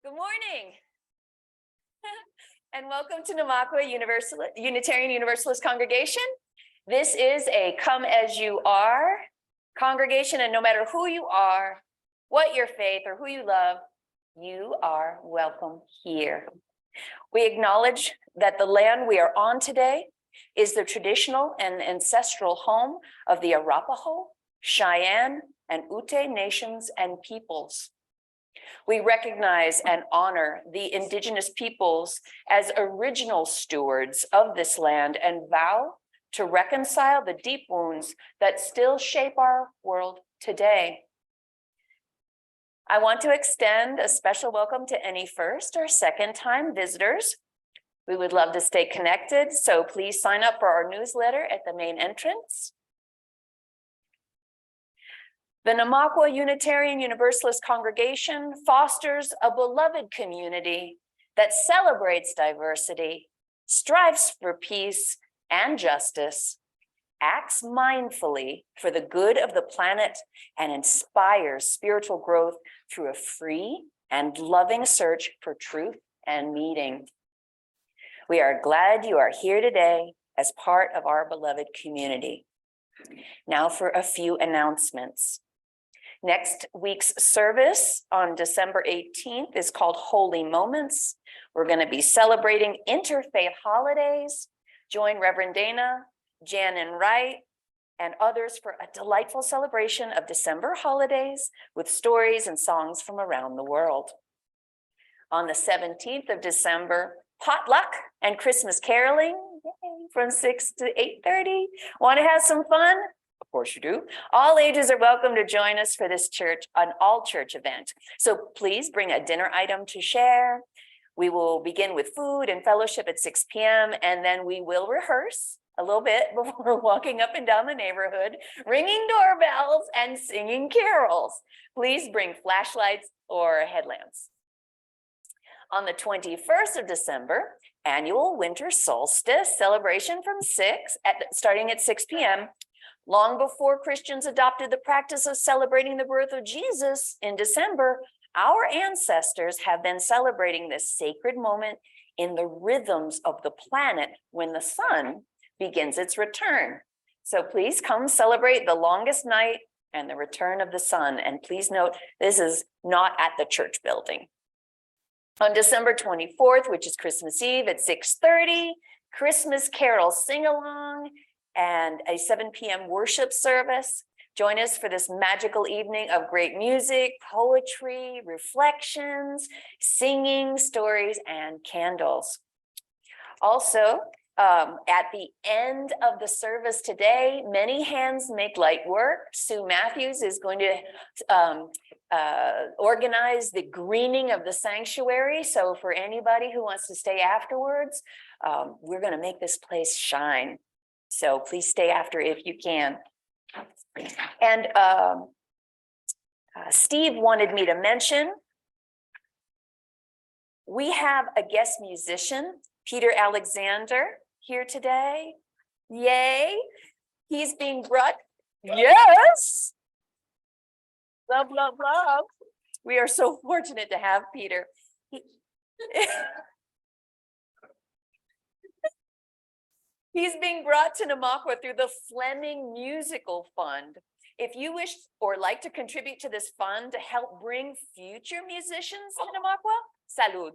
Good morning. And welcome to Namakwa Unitarian Universalist Congregation. This is a come as you are congregation, and no matter who you are, what your faith, or who you love, you are welcome here. We acknowledge that the land we are on today is the traditional and ancestral home of the Arapaho, Cheyenne, and Ute nations and peoples. We recognize and honor the indigenous peoples as original stewards of this land and vow to reconcile the deep wounds that still shape our world today. I want to extend a special welcome to any first or second time visitors. We would love to stay connected, so please sign up for our newsletter at the main entrance. The Namaqua Unitarian Universalist Congregation fosters a beloved community that celebrates diversity, strives for peace and justice, acts mindfully for the good of the planet, and inspires spiritual growth through a free and loving search for truth and meaning. We are glad you are here today as part of our beloved community. Now for a few announcements. Next week's service on December 18th is called Holy Moments. We're going to be celebrating interfaith holidays. Join Reverend Dana, Jan and Wright, and others for a delightful celebration of December holidays with stories and songs from around the world. On the 17th of December, potluck and Christmas caroling, yay, from 6 to 8:30. Want to have some fun? Of course you do. All ages are welcome to join us for this an all-church event. So please bring a dinner item to share. We will begin with food and fellowship at 6 p.m. and then we will rehearse a little bit before walking up and down the neighborhood, ringing doorbells and singing carols. Please bring flashlights or headlamps. On the 21st of December, annual winter solstice celebration from starting at 6 p.m. Long before Christians adopted the practice of celebrating the birth of Jesus in December, our ancestors have been celebrating this sacred moment in the rhythms of the planet when the sun begins its return. So please come celebrate the longest night and the return of the sun. And please note, this is not at the church building. On December 24th, which is Christmas Eve at 6:30, Christmas carol sing-along and a 7 p.m. worship service. Join us for this magical evening of great music, poetry, reflections, singing, stories, and candles. Also, at the end of the service today, many hands make light work. Sue Matthews is going to organize the greening of the sanctuary. So for anybody who wants to stay afterwards, we're going to make this place shine. So please stay after if you can. And Steve wanted me to mention, we have a guest musician, Peter Alexander, here today. Yay. He's being brought, yes. Love, love, love. We are so fortunate to have Peter. He's being brought to Namaqua through the Fleming Musical Fund. If you wish or like to contribute to this fund to help bring future musicians to Namaqua, salud.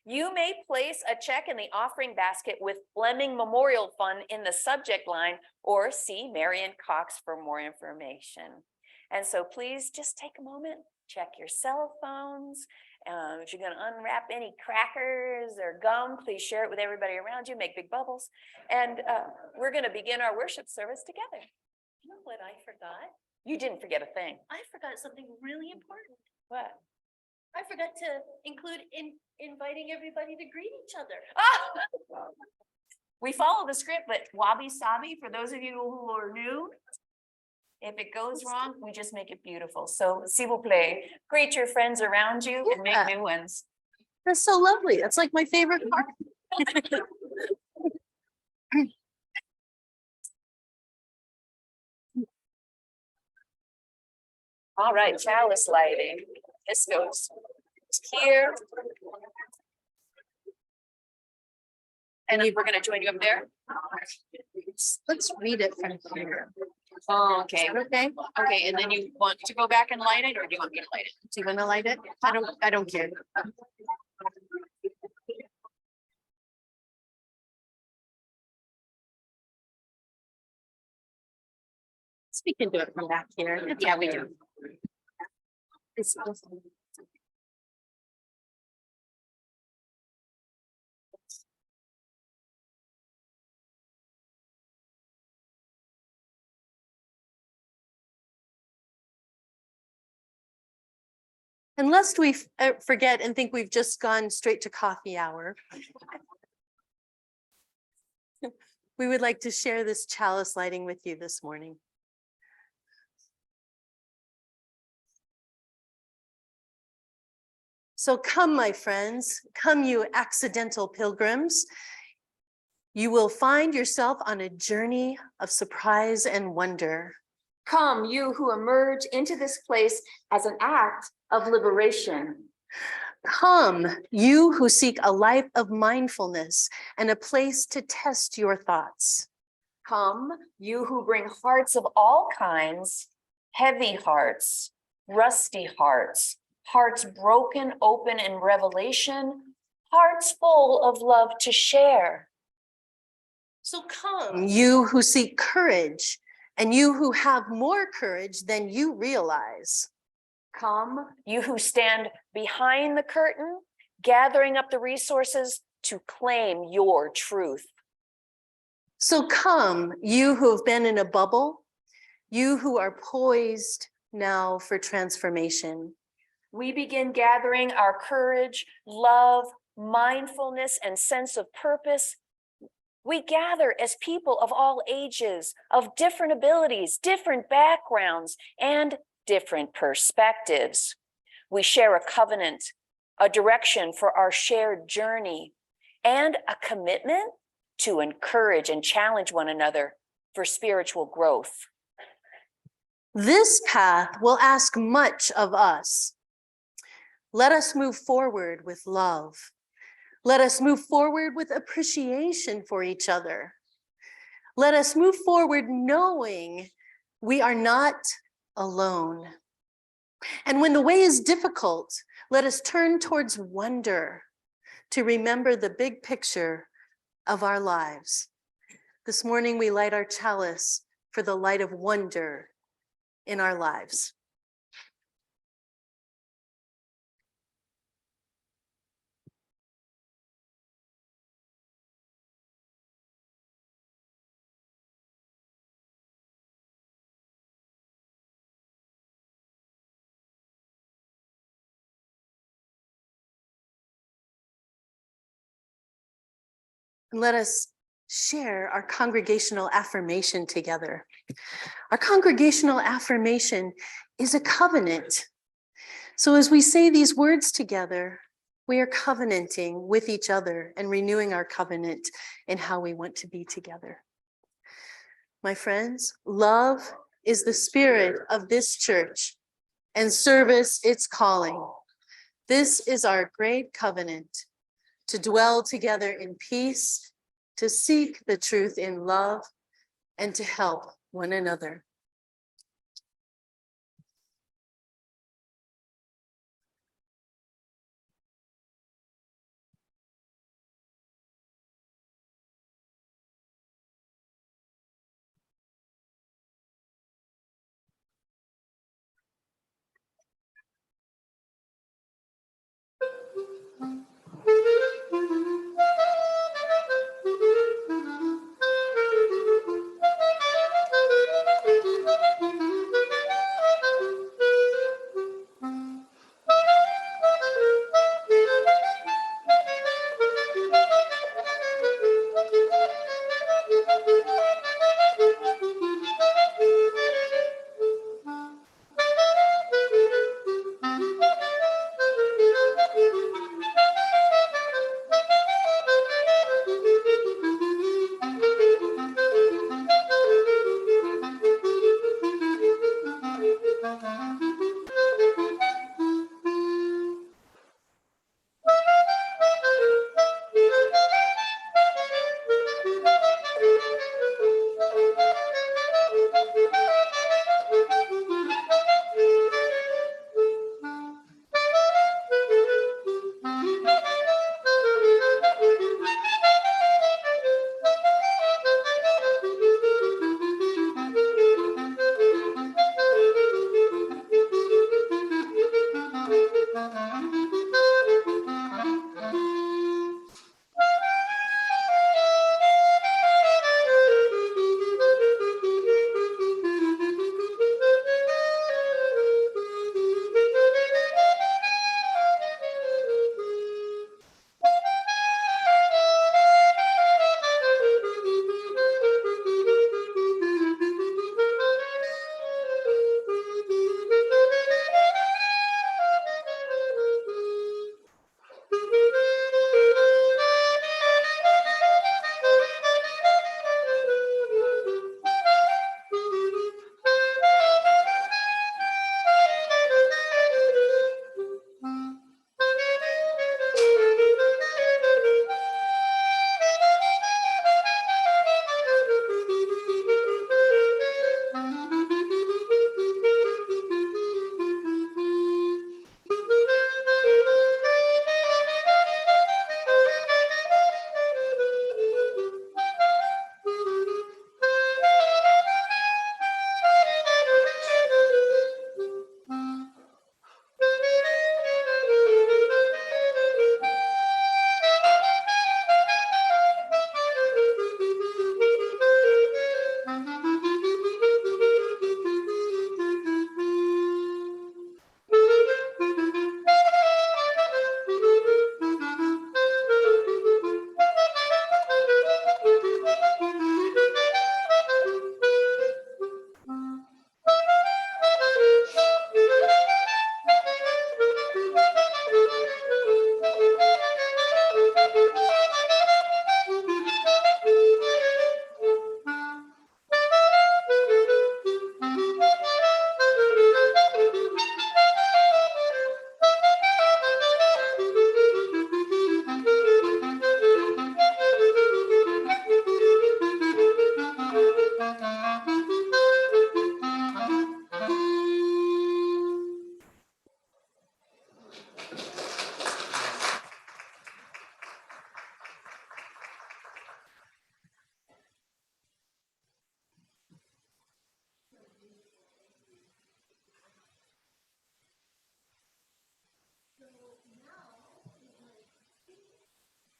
You may place a check in the offering basket with Fleming Memorial Fund in the subject line or see Marion Cox for more information. And so please just take a moment, check your cell phones. If you're going to unwrap any crackers or gum, please share it with everybody around you, make big bubbles. And we're going to begin our worship service together. You know what I forgot? You didn't forget a thing. I forgot something really important. What? I forgot to include inviting everybody to greet each other. Ah! We follow the script, but wabi sabi, for those of you who are new, if it goes wrong, we just make it beautiful. So, s'il vous plaît, greet your friends around you and make new ones. That's so lovely. That's like my favorite part. All right, chalice lighting. This goes here. And then we're going to join you up there. Let's read it from here. Oh, okay. Okay. Okay, and then you want to go back and light it, or do you want me to light it? Do you want to light it? I don't care. We can do it from back here. Yeah, we do. And lest we forget and think we've just gone straight to coffee hour, we would like to share this chalice lighting with you this morning. So come, my friends, come you accidental pilgrims. You will find yourself on a journey of surprise and wonder. Come, you who emerge into this place as an act of liberation. Come, you who seek a life of mindfulness and a place to test your thoughts. Come, you who bring hearts of all kinds, heavy hearts, rusty hearts, hearts broken open in revelation, hearts full of love to share. So come, you who seek courage, and you who have more courage than you realize. Come, you who stand behind the curtain, gathering up the resources to claim your truth. So come, you who have been in a bubble, you who are poised now for transformation. We begin gathering our courage, love, mindfulness, and sense of purpose. We gather as people of all ages, of different abilities, different backgrounds, and different perspectives. We share a covenant, a direction for our shared journey, and a commitment to encourage and challenge one another for spiritual growth. This path will ask much of us. Let us move forward with love. Let us move forward with appreciation for each other. Let us move forward knowing we are not alone. And when the way is difficult, let us turn towards wonder to remember the big picture of our lives. This morning, we light our chalice for the light of wonder in our lives. And let us share our congregational affirmation together. Our congregational affirmation is a covenant. So as we say these words together, we are covenanting with each other and renewing our covenant in how we want to be together. My friends, love is the spirit of this church and service its calling. This is our great covenant, to dwell together in peace, to seek the truth in love, and to help one another.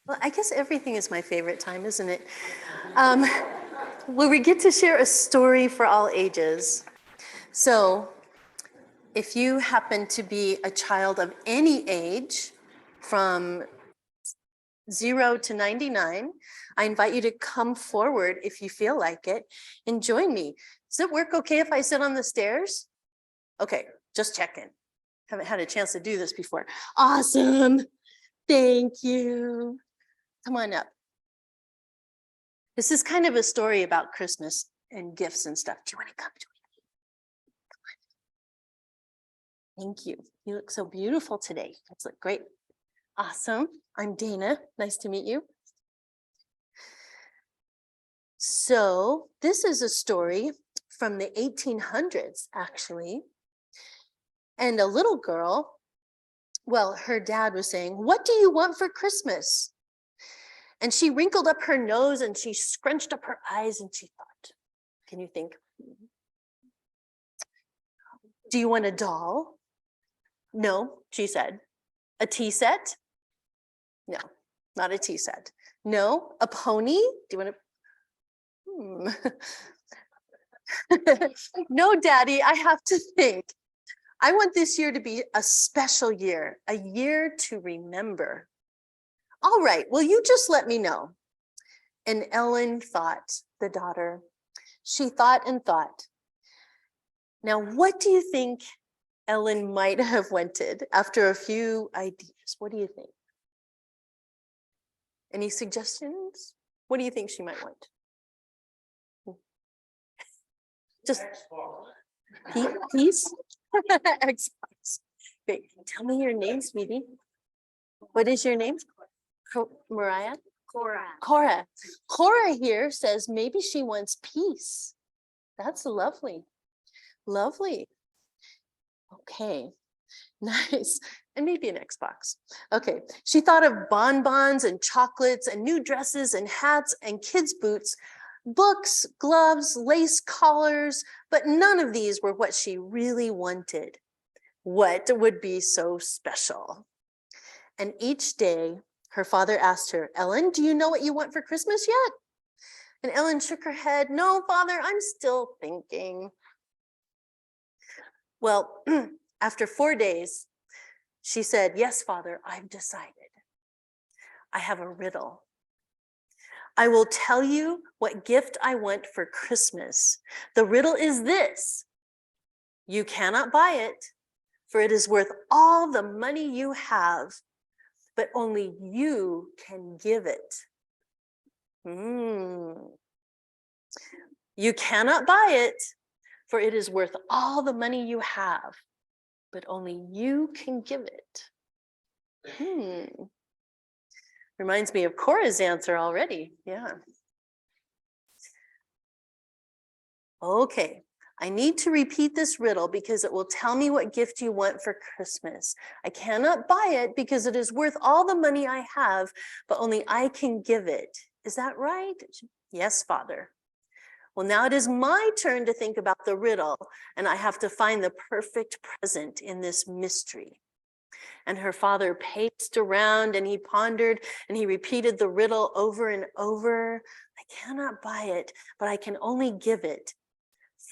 Well, I guess everything is my favorite time, isn't it? Where we get to share a story for all ages. So if you happen to be a child of any age, from 0 to 99, I invite you to come forward if you feel like it and join me. Does it work okay if I sit on the stairs? Okay, just checking. Haven't had a chance to do this before. Awesome. Thank you. Come on up. This is kind of a story about Christmas and gifts and stuff. Do you want to come join me? Come on. Thank you. You look so beautiful today. You look great. Awesome. I'm Dana. Nice to meet you. So this is a story from the 1800s, actually. And a little girl, well, her dad was saying, "What do you want for Christmas?" And she wrinkled up her nose and she scrunched up her eyes and she thought, can you think? Do you want a doll? No, she said. A tea set? No, not a tea set. No, a pony? Do you want to? No, Daddy, I have to think. I want this year to be a special year, a year to remember. All right, well, you just let me know. And Ellen thought, the daughter, she thought and thought. Now, what do you think Ellen might have wanted after a few ideas? What do you think? Any suggestions? What do you think she might want? Just peace? Xbox. Great. Tell me your name, sweetie. What is your name? Mariah? Cora. Cora here says maybe she wants peace. That's lovely. Lovely. Okay. Nice. And maybe an Xbox. Okay. She thought of bonbons and chocolates and new dresses and hats and kids' boots, books, gloves, lace collars, but none of these were what she really wanted. What would be so special? And each day, her father asked her, "Ellen, do you know what you want for Christmas yet?" And Ellen shook her head. "No, Father, I'm still thinking." Well, after 4 days, she said, "Yes, Father, I've decided. I have a riddle. I will tell you what gift I want for Christmas. The riddle is this: you cannot buy it, for it is worth all the money you have, but only you can give it." You cannot buy it, for it is worth all the money you have, but only you can give it. Reminds me of Cora's answer already. Yeah. Okay. I need to repeat this riddle because it will tell me what gift you want for Christmas. I cannot buy it because it is worth all the money I have, but only I can give it. Is that right? Yes, Father. Well, now it is my turn to think about the riddle, and I have to find the perfect present in this mystery. And her father paced around and he pondered and he repeated the riddle over and over. I cannot buy it, but I can only give it.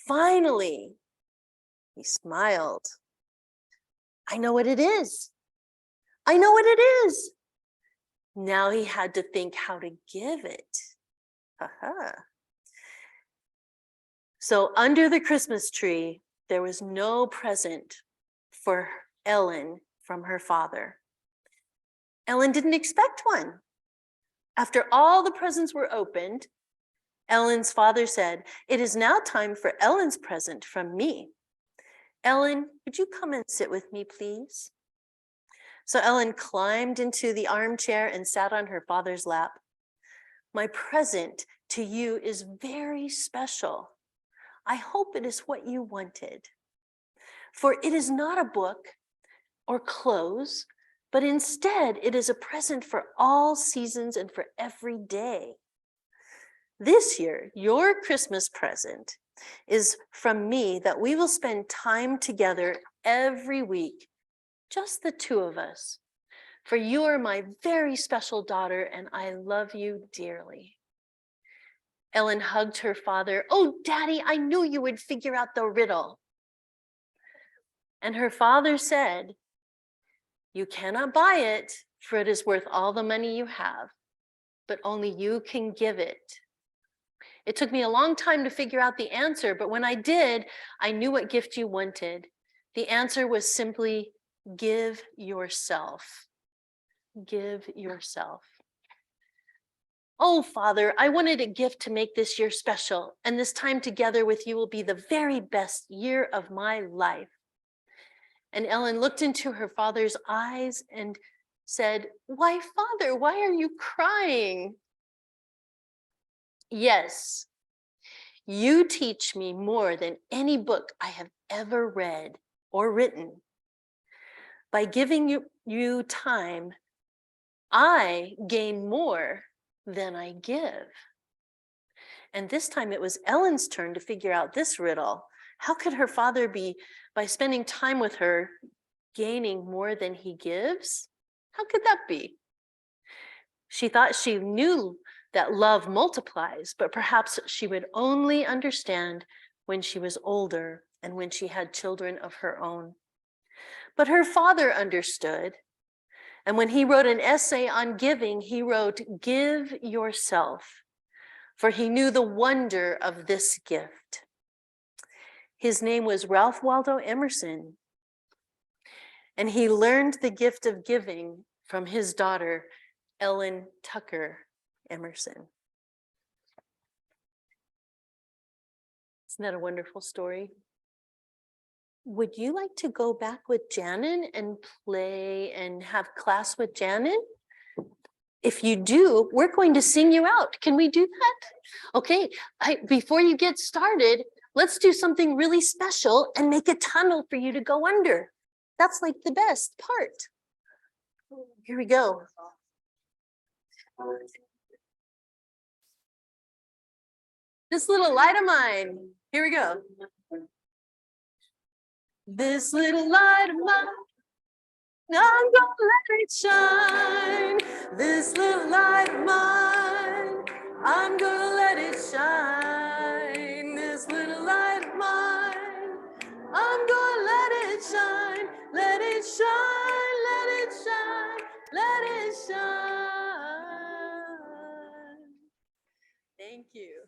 Finally, he smiled. I know what it is. I know what it is. Now he had to think how to give it. So under the Christmas tree, there was no present for Ellen from her father. Ellen didn't expect one. After all the presents were opened, Ellen's father said, "It is now time for Ellen's present from me. Ellen, would you come and sit with me, please?" So Ellen climbed into the armchair and sat on her father's lap. "My present to you is very special. I hope it is what you wanted. For it is not a book or clothes, but instead it is a present for all seasons and for every day. This year, your Christmas present is from me that we will spend time together every week, just the two of us, for you are my very special daughter, and I love you dearly. Ellen hugged her father. Oh, Daddy, I knew you would figure out the riddle. And her father said, you cannot buy it, for it is worth all the money you have, but only you can give it. It took me a long time to figure out the answer, but when I did, I knew what gift you wanted. The answer was simply give yourself. Give yourself. Oh, Father, I wanted a gift to make this year special, and this time together with you will be the very best year of my life. And Ellen looked into her father's eyes and said, why, Father, why are you crying? Yes, you teach me more than any book I have ever read or written. By giving you time, I gain more than I give. And this time it was Ellen's turn to figure out this riddle. How could her father be, by spending time with her, gaining more than he gives? How could that be? She thought she knew that love multiplies, but perhaps she would only understand when she was older and when she had children of her own. But her father understood. And when he wrote an essay on giving, he wrote, give yourself, for he knew the wonder of this gift. His name was Ralph Waldo Emerson, and he learned the gift of giving from his daughter, Ellen Tucker Emerson. Isn't that a wonderful story? Would you like to go back with Janet and play and have class with Janet? If you do, we're going to sing you out. Can we do that? Okay, before you get started, let's do something really special and make a tunnel for you to go under. That's like the best part. Here we go. This little light of mine. Here we go. This little light of mine, I'm gonna let it shine. This little light of mine, I'm gonna let it shine. This little light of mine, I'm gonna let it shine. Let it shine, let it shine, let it shine. Thank you.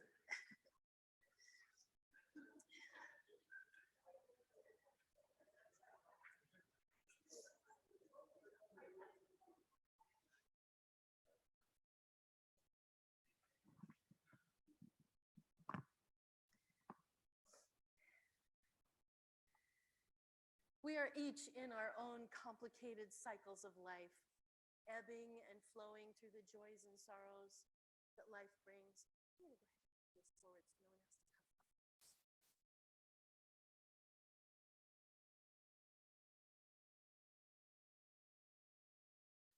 We are each in our own complicated cycles of life, ebbing and flowing through the joys and sorrows that life brings. I'm gonna go ahead and move this forward so no one has to come up.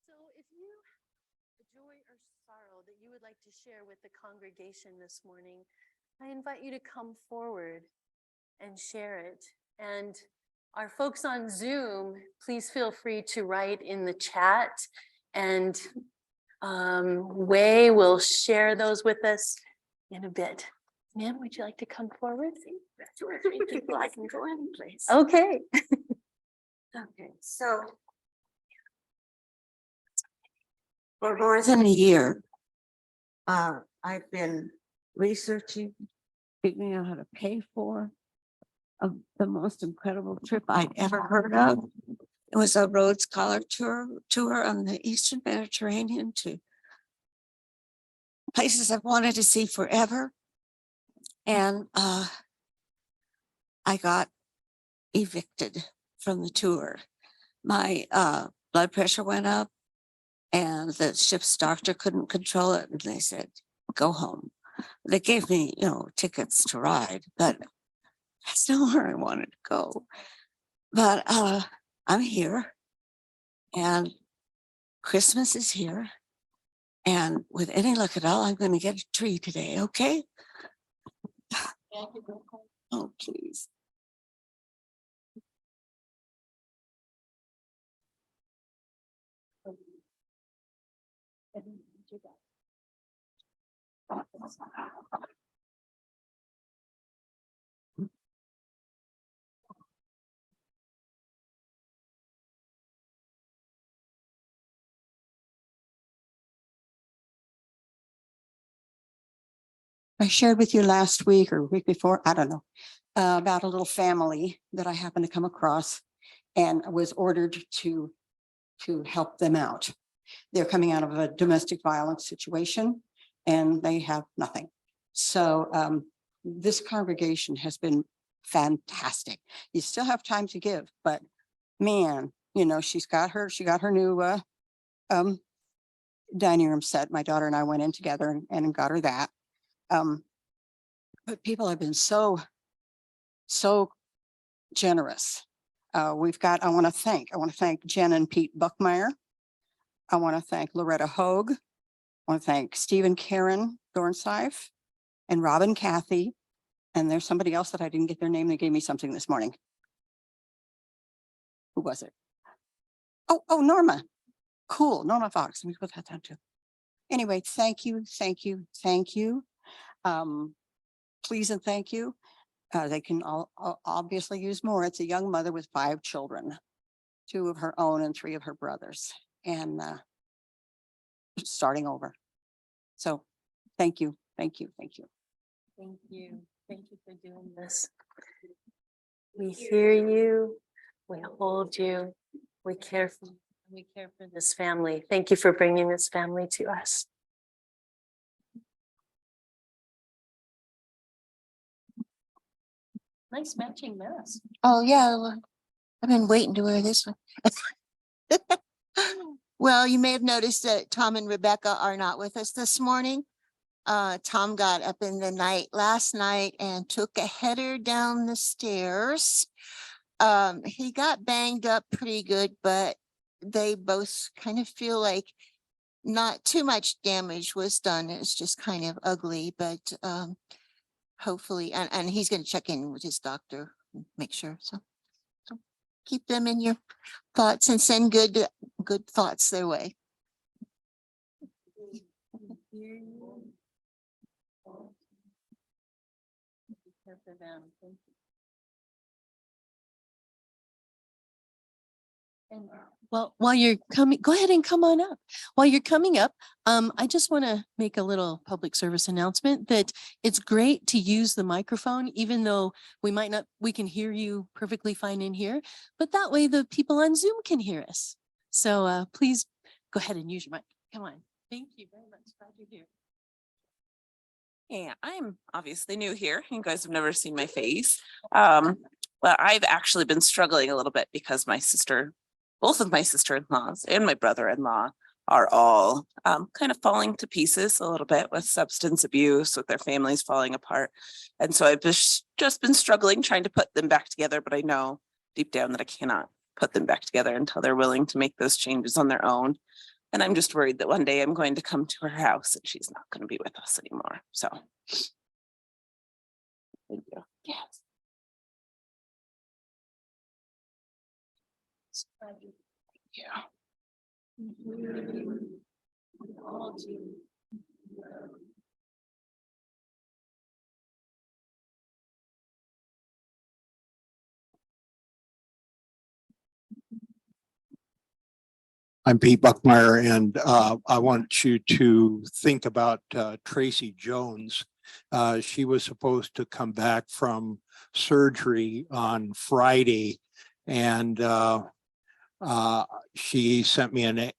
So if you have a joy or sorrow that you would like to share with the congregation this morning, I invite you to come forward and share it. And our folks on Zoom, please feel free to write in the chat, and Wei will share those with us in a bit. Ma'am, would you like to come forward? Two or three people I can go in, please. Okay. Okay, so. For more than a year, I've been researching, figuring out how to pay for the most incredible trip I'd ever heard of. It was a Rhodes Scholar tour on the Eastern Mediterranean to places I've wanted to see forever. And I got evicted from the tour. My blood pressure went up and the ship's doctor couldn't control it. And they said, go home. They gave me, tickets to ride, but that's not where I wanted to go. But I'm here and Christmas is here. And with any luck at all, I'm going to get a tree today, okay? Oh, please. I shared with you last week or week before, I don't know, about a little family that I happened to come across and was ordered to help them out. They're coming out of a domestic violence situation and they have nothing. So this congregation has been fantastic. You still have time to give, but man, you know, she got her new dining room set. My daughter and I went in together and got her that. But people have been so generous. I want to thank Jen and Pete Buckmeyer. I want to thank Loretta Hogue. I want to thank Stephen Karen Dornsife and Robin Kathy. And there's somebody else that I didn't get their name. They gave me something this morning. Who was it? Oh, Norma. Cool. Norma Fox. Let me put that down too. Anyway, thank you. Please and thank you. They can all obviously use more. It's a young mother with 5 children, 2 of her own and 3 of her brothers, and starting over. So thank you. Thank you. Thank you for doing this. We hear you, we hold you, we care for this family. Thank you for bringing this family to us. Nice matching mask. Oh yeah, well, I've been waiting to wear this one. Well, you may have noticed that Tom and Rebecca are not with us this morning. Tom got up in the night last night and took a header down the stairs. He got banged up pretty good, but they both kind of feel like not too much damage was done. It's just kind of ugly, but hopefully, and he's going to check in with his doctor, and make sure. So keep them in your thoughts and send good thoughts their way. Well, while you're coming, go ahead and come on up. While you're coming up, I just want to make a little public service announcement that it's great to use the microphone, even though we can hear you perfectly fine in here, but that way the people on Zoom can hear us. So please go ahead and use your mic. Come on. Thank you very much. Glad you're here. Yeah, I'm obviously new here. You guys have never seen my face. But I've actually been struggling a little bit because both of my sister-in-laws and my brother-in-law are all kind of falling to pieces a little bit with substance abuse, with their families falling apart. And so I've just been struggling trying to put them back together, but I know deep down that I cannot put them back together until they're willing to make those changes on their own. And I'm just worried that one day I'm going to come to her house and she's not going to be with us anymore. So thank you. Yes. Yeah. I'm Pete Buckmeyer, and I want you to think about Tracy Jones. She was supposed to come back from surgery on Friday, and she sent me an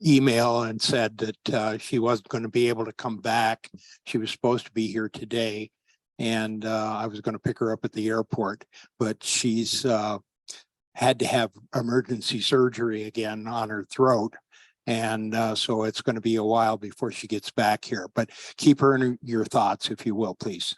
email and said that she wasn't going to be able to come back. She was supposed to be here today, and I was going to pick her up at the airport, but she's had to have emergency surgery again on her throat. And so it's going to be a while before she gets back here, but keep her in your thoughts, if you will, please.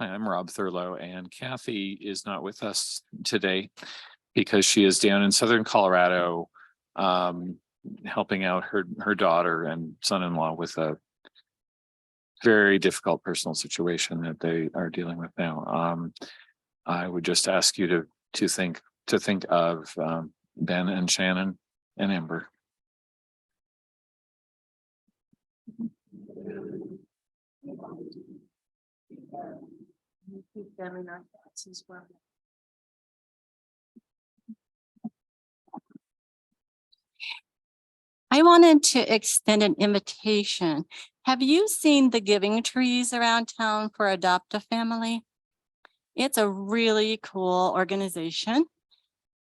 Hi, I'm Rob Thurlow, and Kathy is not with us today because she is down in Southern Colorado helping out her daughter and son-in-law with a very difficult personal situation that they are dealing with now. I would just ask you to think of Ben and Shannon and Amber. Keep them in our thoughts as well. I wanted to extend an invitation. Have you seen the giving trees around town for Adopt a Family? It's a really cool organization.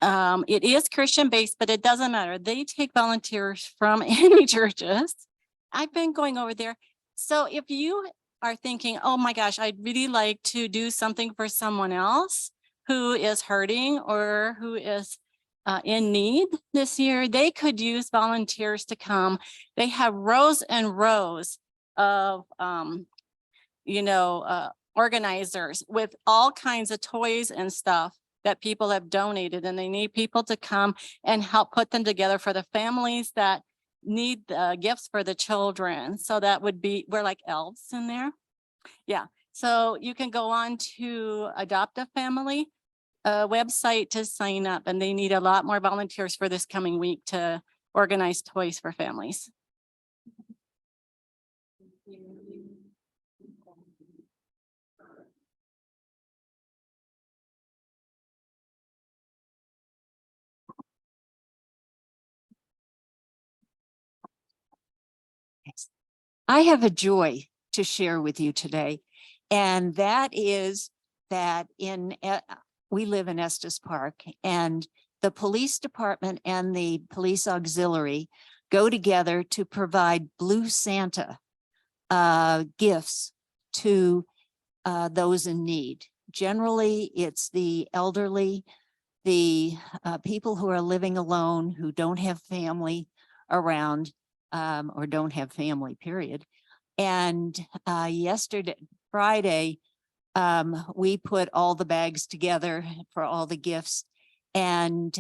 It is Christian based, but it doesn't matter. They take volunteers from any churches. I've been going over there. So if you are thinking, oh my gosh, I'd really like to do something for someone else who is hurting or who is in need this year, they could use volunteers to come. They have rows and rows of, organizers with all kinds of toys and stuff that people have donated, and they need people to come and help put them together for the families that need gifts for the children. So that would be, we're like elves in there. Yeah. So you can go on to Adopt a Family website to sign up, and they need a lot more volunteers for this coming week to organize toys for families. I have a joy to share with you today, and that is that we live in Estes Park, and the police department and the police auxiliary go together to provide Blue Santa gifts to those in need. Generally, it's the elderly, the people who are living alone, who don't have family around, or don't have family, period. And Friday, we put all the bags together for all the gifts. And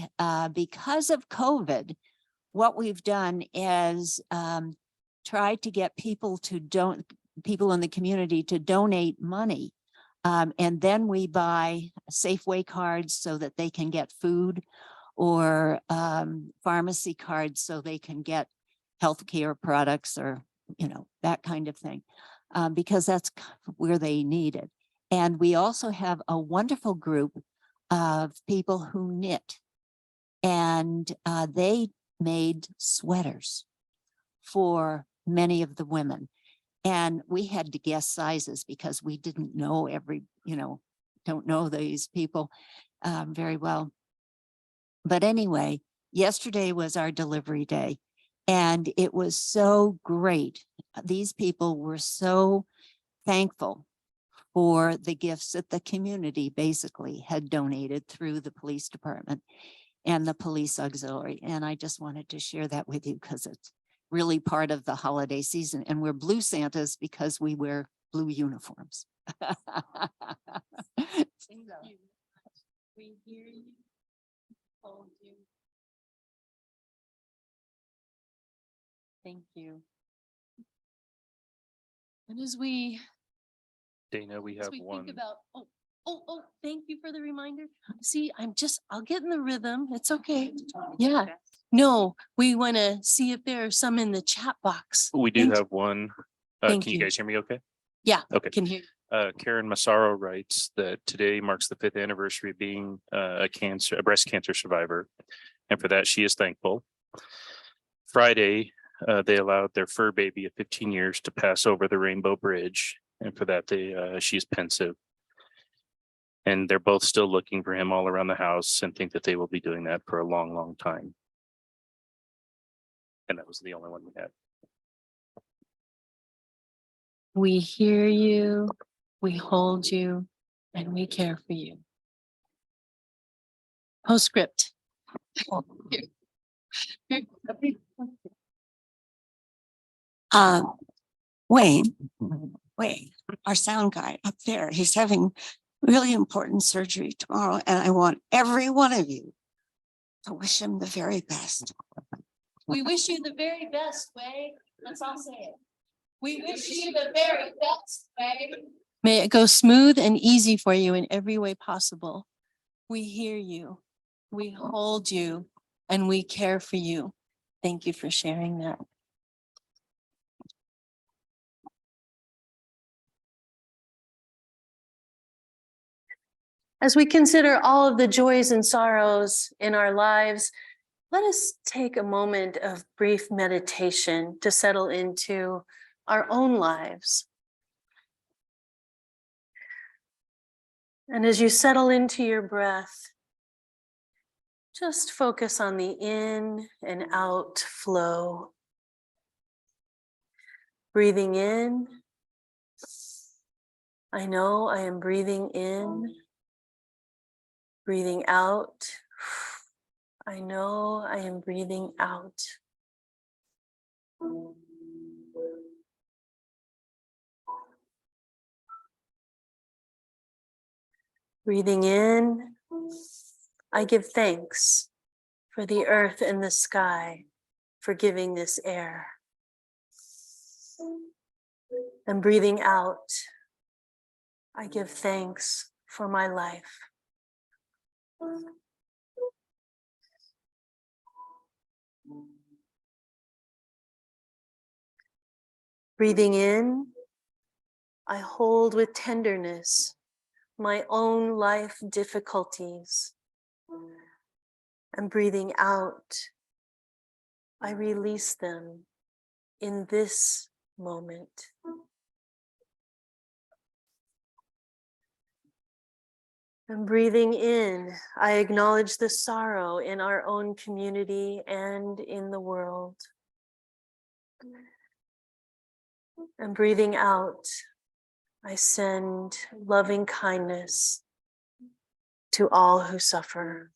because of COVID, what we've done is tried to get people in the community to donate money. And then we buy Safeway cards so that they can get food, or pharmacy cards so they can get healthcare products, or, that kind of thing, because that's where they need it. And we also have a wonderful group of people who knit, and they made sweaters for many of the women. And we had to guess sizes because we didn't know don't know these people very well. But anyway, yesterday was our delivery day, and it was so great. These people were so thankful for the gifts that the community basically had donated through the police department and the police auxiliary. And I just wanted to share that with you because it's really part of the holiday season. And we're Blue Santas because we wear blue uniforms. We hear you. Hold you. Thank you. And as we Dana, we have think one. about, thank you for the reminder. See, I'll get in the rhythm. It's okay. Yeah. No, we want to see if there are some in the chat box. We do Thank have one. Thank Can you you. guys hear me okay? Yeah. Okay. Can hear. Karen Massaro writes that today marks the 5th anniversary of being a breast cancer survivor. And for that, she is thankful. Friday, they allowed their fur baby of 15 years to pass over the Rainbow Bridge. And for that, she's pensive. And they're both still looking for him all around the house and think that they will be doing that for a long, long time. And that was the only one we had. We hear you, we hold you, and we care for you. Postscript. Wayne, our sound guy up there, he's having really important surgery tomorrow, and I want every one of you to wish him the very best. We wish you the very best, Way. Let's all say it. We wish you the very best, babe. May it go smooth and easy for you in every way possible. We hear you, we hold you, and we care for you. Thank you for sharing that. As we consider all of the joys and sorrows in our lives, let us take a moment of brief meditation to settle into our own lives. And as you settle into your breath, just focus on the in and out flow. Breathing in. I know I am breathing in. Breathing out. I know I am breathing out. Breathing in, I give thanks for the earth and the sky, for giving this air. And breathing out, I give thanks for my life. Breathing in, I hold with tenderness my own life difficulties. And breathing out, I release them in this moment. And breathing in, I acknowledge the sorrow in our own community and in the world. And breathing out, I send loving kindness to all who suffer.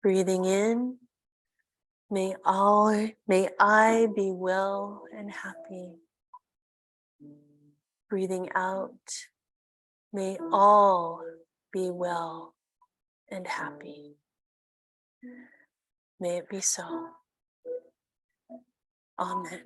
Breathing in, may I be well and happy. Breathing out, may all be well and happy. May it be so. Amen.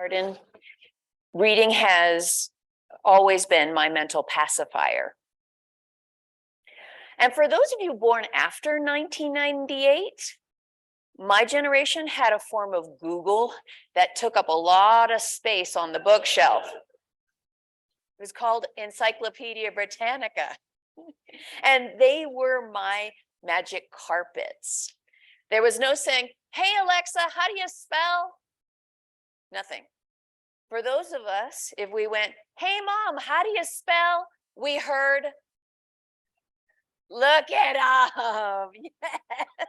Garden. Reading has always been my mental pacifier. And for those of you born after 1998, my generation had a form of Google that took up a lot of space on the bookshelf. It was called Encyclopedia Britannica. And they were my magic carpets. There was no saying, hey, Alexa, how do you spell? Nothing. For those of us, if we went, hey, Mom, how do you spell? We heard, look it up. Yes.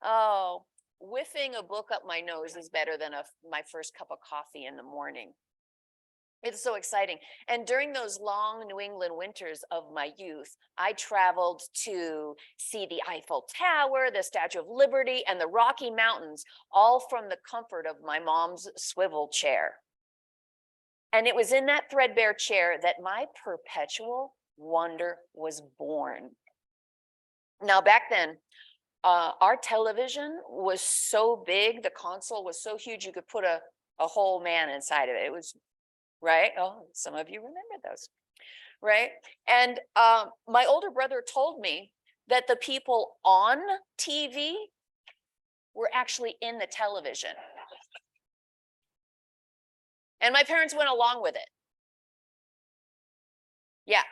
Oh, whiffing a book up my nose is better than my first cup of coffee in the morning. It's so exciting. And during those long New England winters of my youth, I traveled to see the Eiffel Tower, the Statue of Liberty, and the Rocky Mountains, all from the comfort of my mom's swivel chair. And it was in that threadbare chair that my perpetual wonder was born. Now, back then, our television was so big, the console was so huge, you could put a whole man inside of it. It was right. Oh, some of you remember those, right? And my older brother told me that the people on TV were actually in the television. And my parents went along with it. Yeah,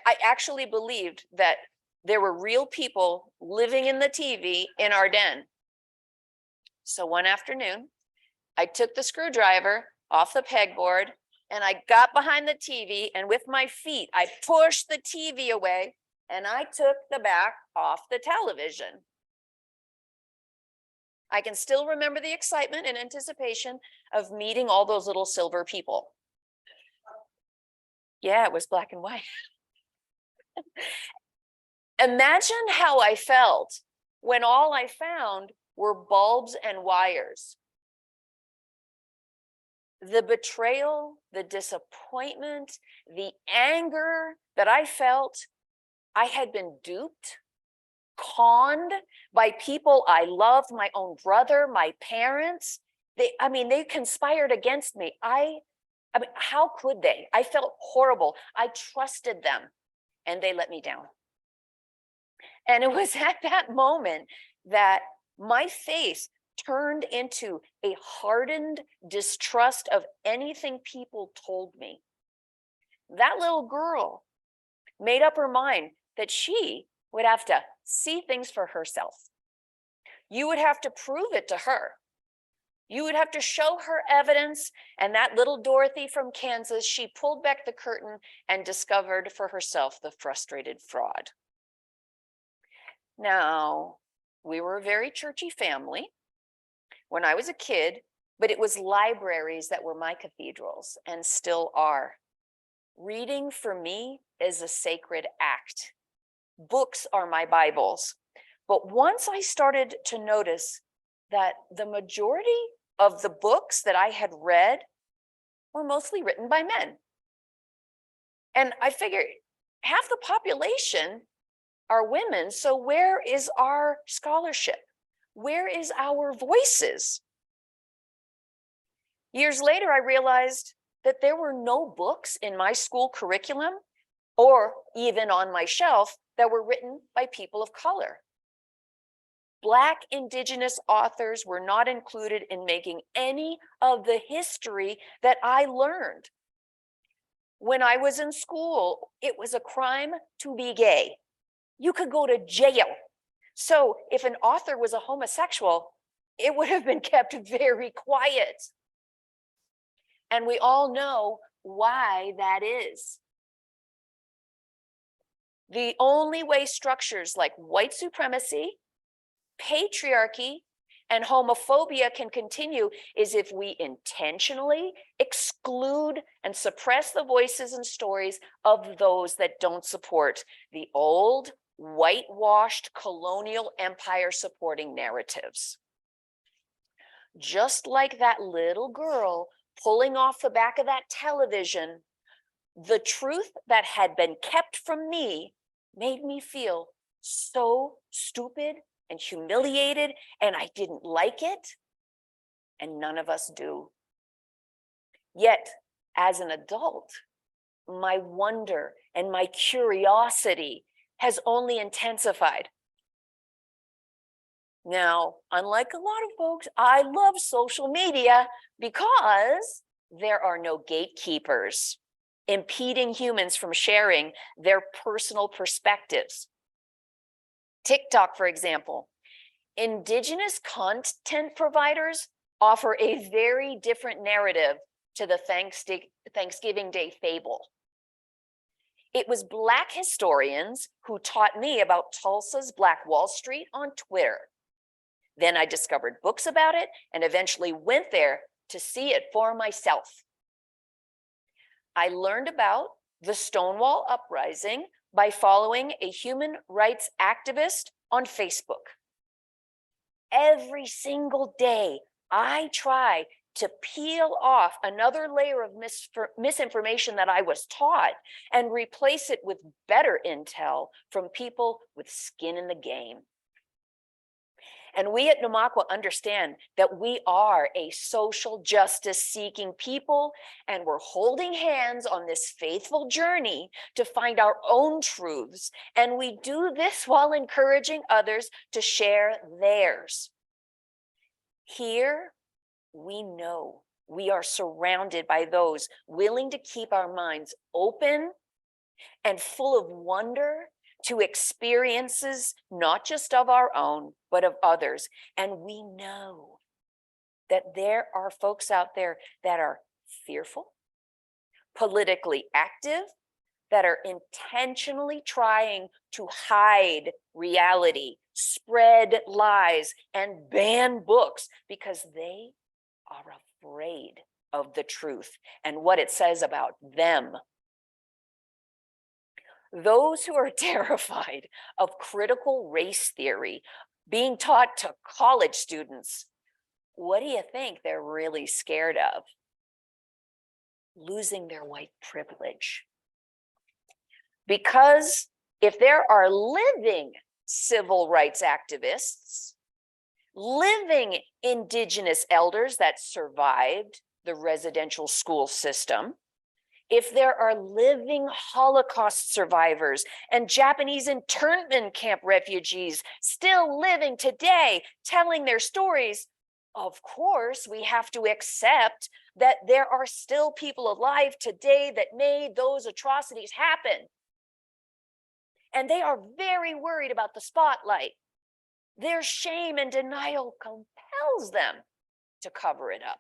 I actually believed that there were real people living in the TV in our den. So one afternoon, I took the screwdriver off the pegboard and I got behind the TV, and with my feet, I pushed the TV away and I took the back off the television. I can still remember the excitement and anticipation of meeting all those little silver people. Yeah, it was black and white. Imagine how I felt when all I found were bulbs and wires. The betrayal, the disappointment, the anger that I felt, I had been duped, conned by people I loved, my own brother, my parents. They conspired against me. I mean, how could they? I felt horrible. I trusted them and they let me down. And it was at that moment that my faith turned into a hardened distrust of anything people told me. That little girl made up her mind that she would have to see things for herself. You would have to prove it to her. You would have to show her evidence. And that little Dorothy from Kansas, she pulled back the curtain and discovered for herself the frustrated fraud. Now, we were a very churchy family when I was a kid, but it was libraries that were my cathedrals and still are. Reading for me is a sacred act. Books are my Bibles. But once I started to notice that the majority of the books that I had read were mostly written by men. And I figured half the population are women, so where is our scholarship? Where is our voices? Years later, I realized that there were no books in my school curriculum or even on my shelf that were written by people of color. Black Indigenous authors were not included in making any of the history that I learned. When I was in school, it was a crime to be gay. You could go to jail. So if an author was a homosexual, it would have been kept very quiet. And we all know why that is. The only way structures like white supremacy, patriarchy, and homophobia can continue is if we intentionally exclude and suppress the voices and stories of those that don't support the old, whitewashed colonial empire supporting narratives. Just like that little girl pulling off the back of that television, the truth that had been kept from me made me feel so stupid and humiliated, and I didn't like it, and none of us do. Yet, as an adult, my wonder and my curiosity has only intensified. Now, unlike a lot of folks, I love social media because there are no gatekeepers impeding humans from sharing their personal perspectives. TikTok, for example, Indigenous content providers offer a very different narrative to the Thanksgiving Day fable. It was Black historians who taught me about Tulsa's Black Wall Street on Twitter. Then I discovered books about it and eventually went there to see it for myself. I learned about the Stonewall Uprising by following a human rights activist on Facebook. Every single day, I try to peel off another layer of misinformation that I was taught and replace it with better intel from people with skin in the game. And we at Namakwa understand that we are a social justice seeking people, and we're holding hands on this faithful journey to find our own truths. And we do this while encouraging others to share theirs. Here, we know we are surrounded by those willing to keep our minds open and full of wonder to experiences not just of our own, but of others. And we know that there are folks out there that are fearful, politically active, that are intentionally trying to hide reality, spread lies, and ban books because they are afraid of the truth and what it says about them. Those who are terrified of critical race theory being taught to college students, what do you think they're really scared of? Losing their white privilege. Because if there are living civil rights activists, living Indigenous elders that survived the residential school system, if there are living Holocaust survivors and Japanese internment camp refugees still living today, telling their stories, of course, we have to accept that there are still people alive today that made those atrocities happen. And they are very worried about the spotlight. Their shame and denial compels them to cover it up.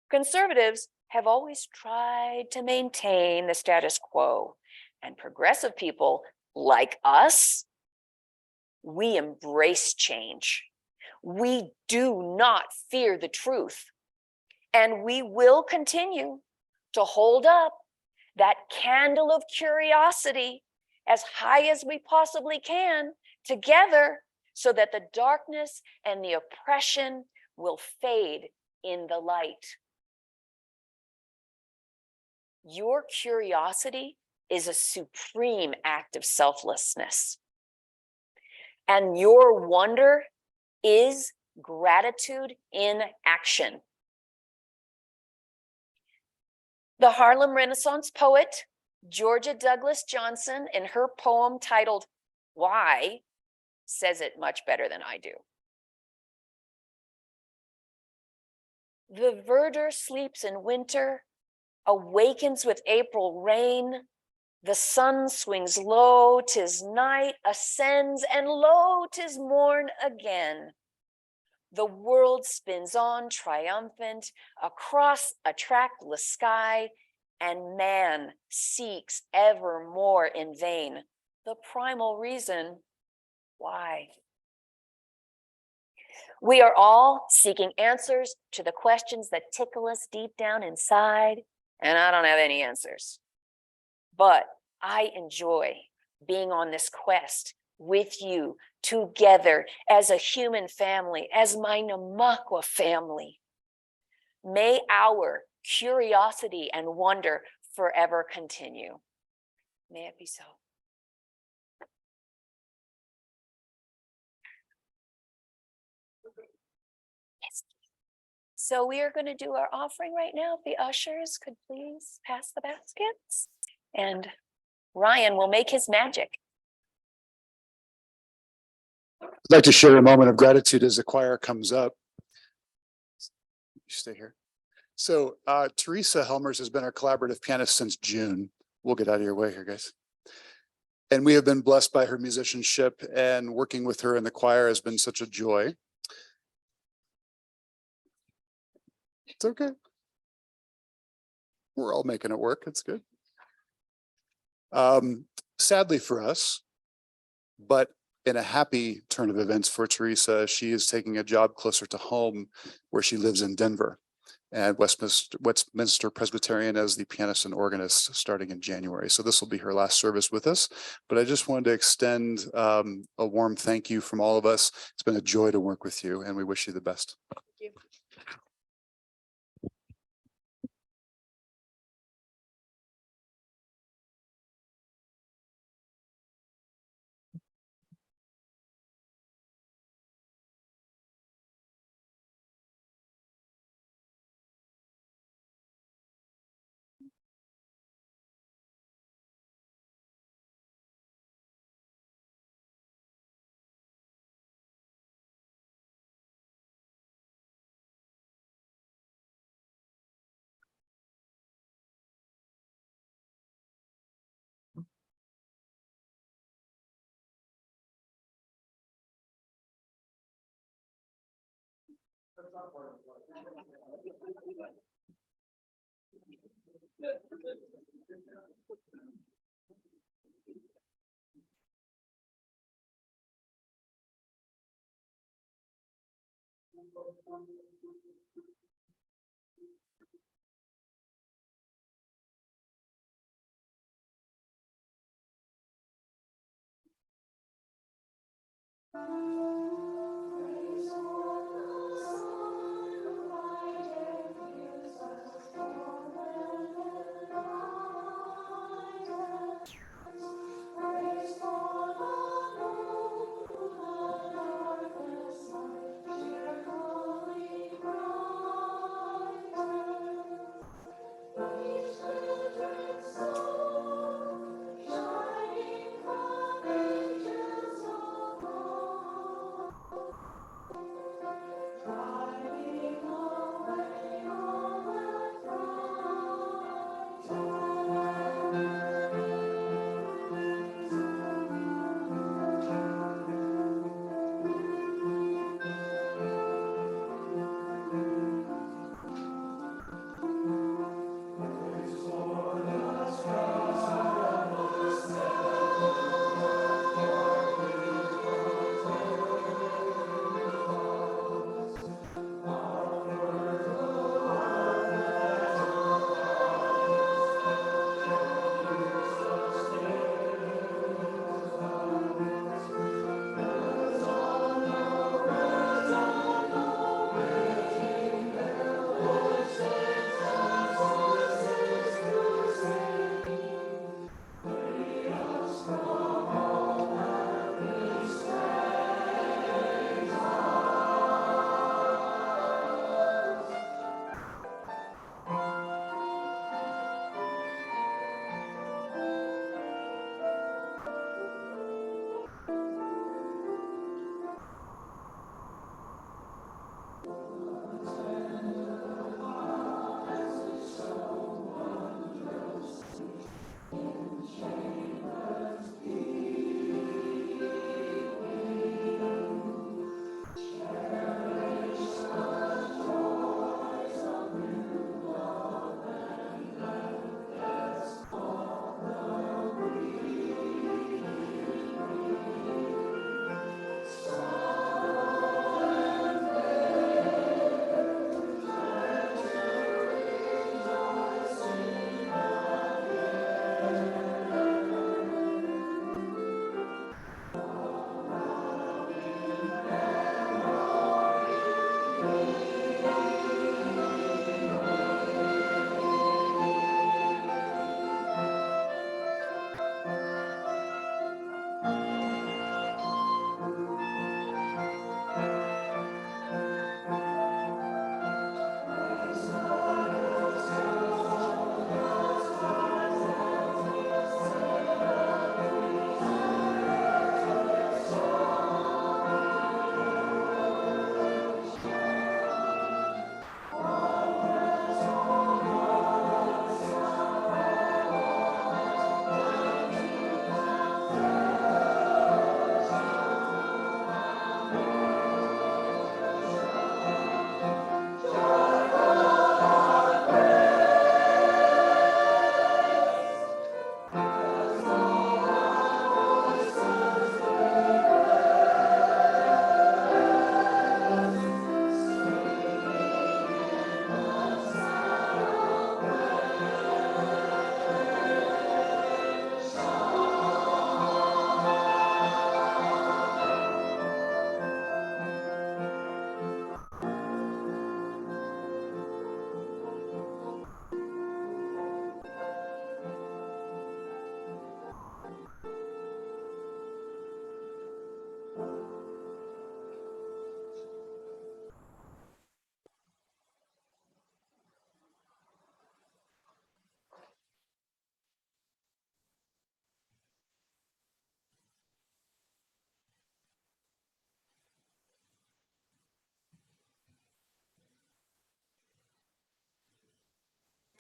Conservatives have always tried to maintain the status quo, and progressive people like us, we embrace change. We do not fear the truth, and we will continue to hold up that candle of curiosity as high as we possibly can together so that the darkness and the oppression will fade in the light. Your curiosity is a supreme act of selflessness. And your wonder is gratitude in action. The Harlem Renaissance poet, Georgia Douglas Johnson, in her poem titled "Why," says it much better than I do. The verdure sleeps in winter, awakens with April rain. The sun swings low, 'tis night, ascends, and lo, 'tis morn again. The world spins on triumphant across a trackless sky, and man seeks ever more in vain the primal reason why. We are all seeking answers to the questions that tickle us deep down inside, and I don't have any answers. But I enjoy being on this quest with you together as a human family, as my Namakwa family. May our curiosity and wonder forever continue. May it be so. Yes. So we are going to do our offering right now. If the ushers could please pass the baskets, and Ryan will make his magic. I'd like to share a moment of gratitude as the choir comes up. You stay here. So Teresa Helmers has been our collaborative pianist since June. We'll get out of your way here, guys. And we have been blessed by her musicianship, and working with her in the choir has been such a joy. It's okay. We're all making it work. It's good. Sadly for us, but in a happy turn of events for Teresa, she is taking a job closer to home where she lives in Denver at Westminster Presbyterian as the pianist and organist starting in January. So this will be her last service with us. But I just wanted to extend a warm thank you from all of us. It's been a joy to work with you, and we wish you the best. Thank you.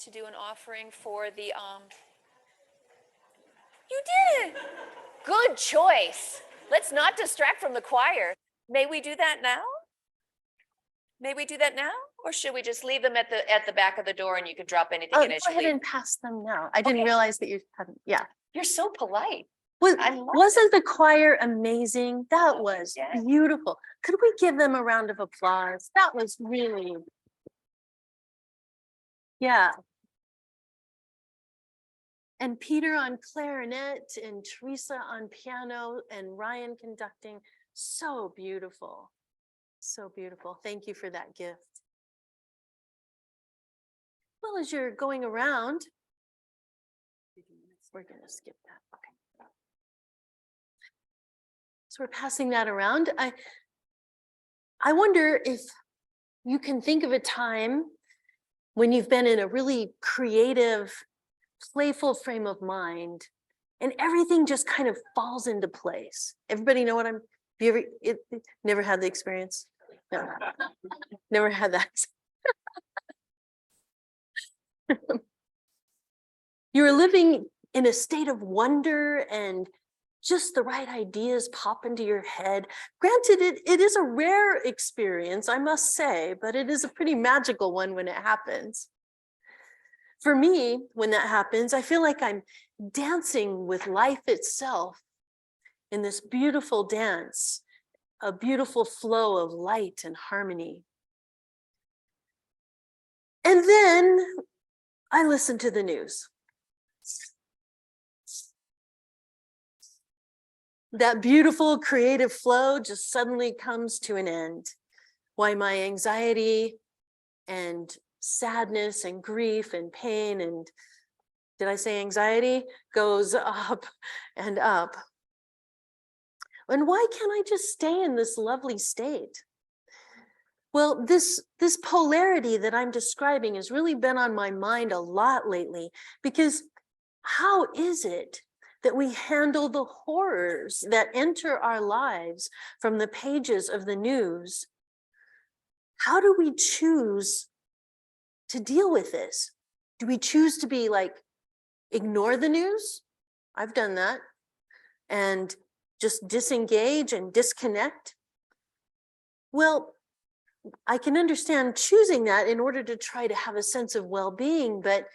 to do an offering for the, you did. Good choice. Let's not distract from the choir. May we do that now? May we do that now? Or should we just leave them at the back of the door and you can drop anything Oh, in go as you ahead leave? and pass them now. I didn't Okay. realize that you hadn't, yeah. You're so polite. I love Wasn't the choir amazing? That was Yeah. beautiful. Could we give them a round of applause? That was really, yeah. And Peter on clarinet and Teresa on piano and Ryan conducting. So beautiful. So beautiful. Thank you for that gift. Well, as you're going around, we're going to skip that. Okay. So we're passing that around. I wonder if you can think of a time when you've been in a really creative, playful frame of mind and everything just kind of falls into place. Everybody know what have you ever, never had the experience? No, never had that. You're living in a state of wonder and just the right ideas pop into your head. Granted, it is a rare experience, I must say, but it is a pretty magical one when it happens. For me, when that happens, I feel like I'm dancing with life itself in this beautiful dance, a beautiful flow of light and harmony. And then I listen to the news. That beautiful creative flow just suddenly comes to an end. Why my anxiety and sadness and grief and pain and, did I say anxiety? Goes up and up. And why can't I just stay in this lovely state? Well, this polarity that I'm describing has really been on my mind a lot lately, because how is it that we handle the horrors that enter our lives from the pages of the news? How do we choose to deal with this? Do we choose to be like, ignore the news? I've done that. And just disengage and disconnect? Well, I can understand choosing that in order to try to have a sense of well-being, but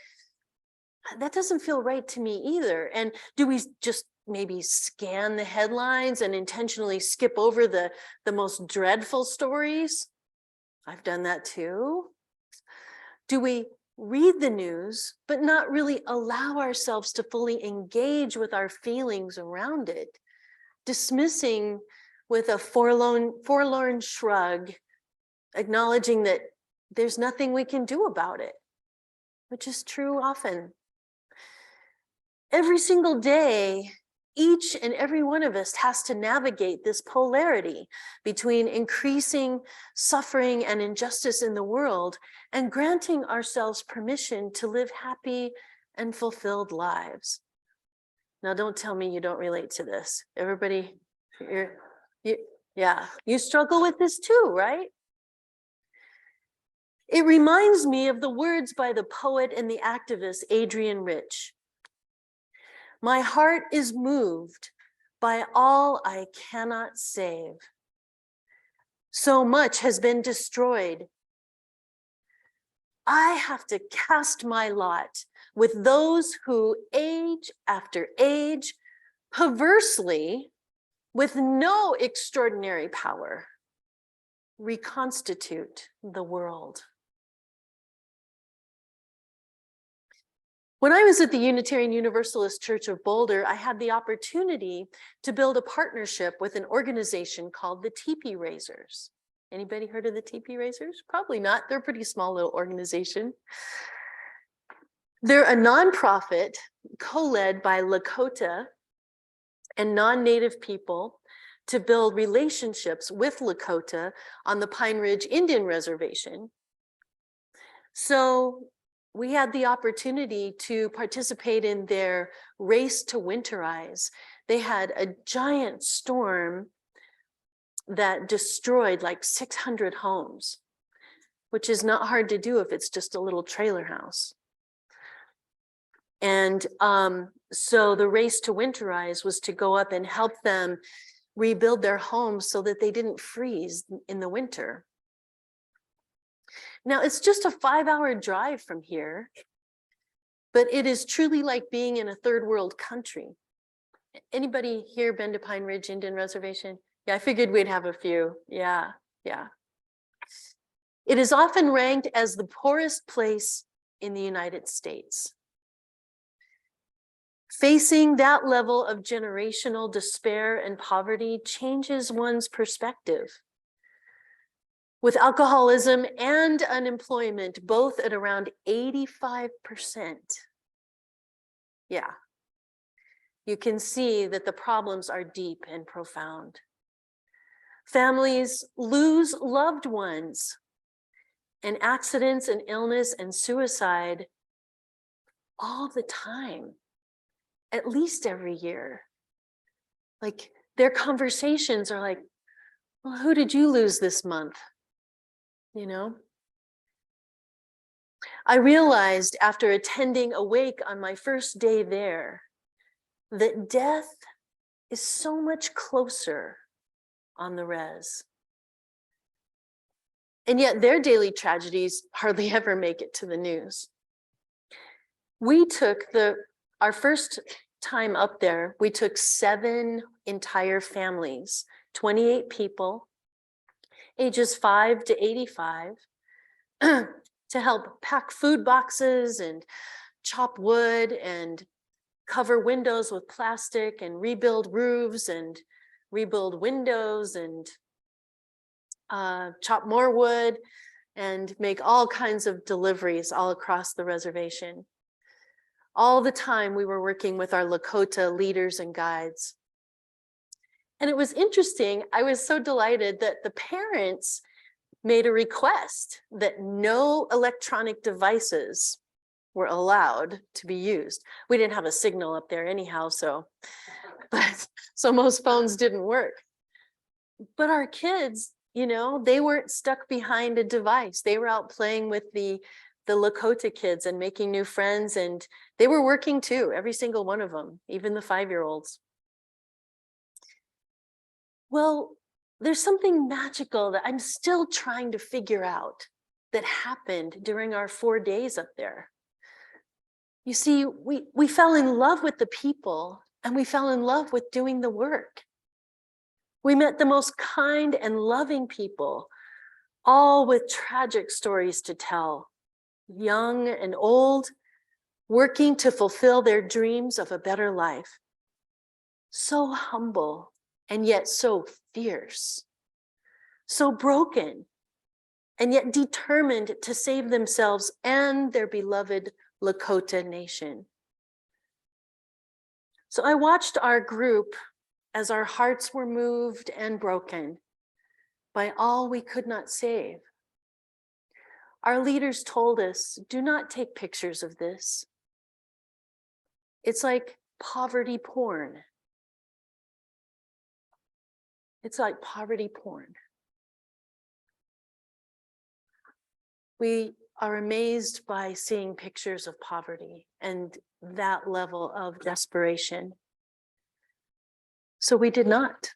that doesn't feel right to me either. And do we just maybe scan the headlines and intentionally skip over the most dreadful stories? I've done that too. Do we read the news, but not really allow ourselves to fully engage with our feelings around it, dismissing with a forlorn shrug, acknowledging that there's nothing we can do about it, which is true often. Every single day, each and every one of us has to navigate this polarity between increasing suffering and injustice in the world and granting ourselves permission to live happy and fulfilled lives. Now, don't tell me you don't relate to this. Everybody, yeah, you struggle with this too, right? It reminds me of the words by the poet and the activist Adrienne Rich. My heart is moved by all I cannot save. So much has been destroyed. I have to cast my lot with those who, age after age, perversely, with no extraordinary power, reconstitute the world. When I was at the Unitarian Universalist Church of Boulder, I had the opportunity to build a partnership with an organization called the Teepee Raisers. Anybody heard of the Teepee Raisers? Probably not. They're a pretty small little organization. They're a nonprofit co-led by Lakota and non-native people to build relationships with Lakota on the Pine Ridge Indian Reservation. So we had the opportunity to participate in their race to winterize. They had a giant storm that destroyed like 600 homes, which is not hard to do if it's just a little trailer house. And so the race to winterize was to go up and help them rebuild their homes so that they didn't freeze in the winter. Now, it's just a 5-hour drive from here, but it is truly like being in a third world country. Anybody here been to Pine Ridge Indian Reservation? Yeah, I figured we'd have a few. Yeah, yeah. It is often ranked as the poorest place in the United States. Facing that level of generational despair and poverty changes one's perspective. With alcoholism and unemployment both at around 85%. Yeah, you can see that the problems are deep and profound. Families lose loved ones, and accidents and illness and suicide all the time, at least every year. Like their conversations are like, well, who did you lose this month? You know? I realized after attending a wake on my first day there that death is so much closer on the res. And yet their daily tragedies hardly ever make it to the news. We took our first time up there, we took 7 entire families, 28 people, ages 5 to 85, to help pack food boxes and chop wood and cover windows with plastic and rebuild roofs and rebuild windows and chop more wood and make all kinds of deliveries all across the reservation. All the time we were working with our Lakota leaders and guides. And it was interesting, I was so delighted that the parents made a request that no electronic devices were allowed to be used. We didn't have a signal up there anyhow, so most phones didn't work. But our kids, you know, they weren't stuck behind a device. They were out playing with the Lakota kids and making new friends, and they were working too, every single one of them, even the 5-year-olds. Well, there's something magical that I'm still trying to figure out that happened during our 4 days up there. You see, we fell in love with the people and we fell in love with doing the work. We met the most kind and loving people, all with tragic stories to tell, young and old, working to fulfill their dreams of a better life. So humble and yet so fierce, so broken and yet determined to save themselves and their beloved Lakota nation. So I watched our group as our hearts were moved and broken by all we could not save. Our leaders told us, do not take pictures of this. It's like poverty porn. It's like poverty porn. We are amazed by seeing pictures of poverty and that level of desperation. So we did not.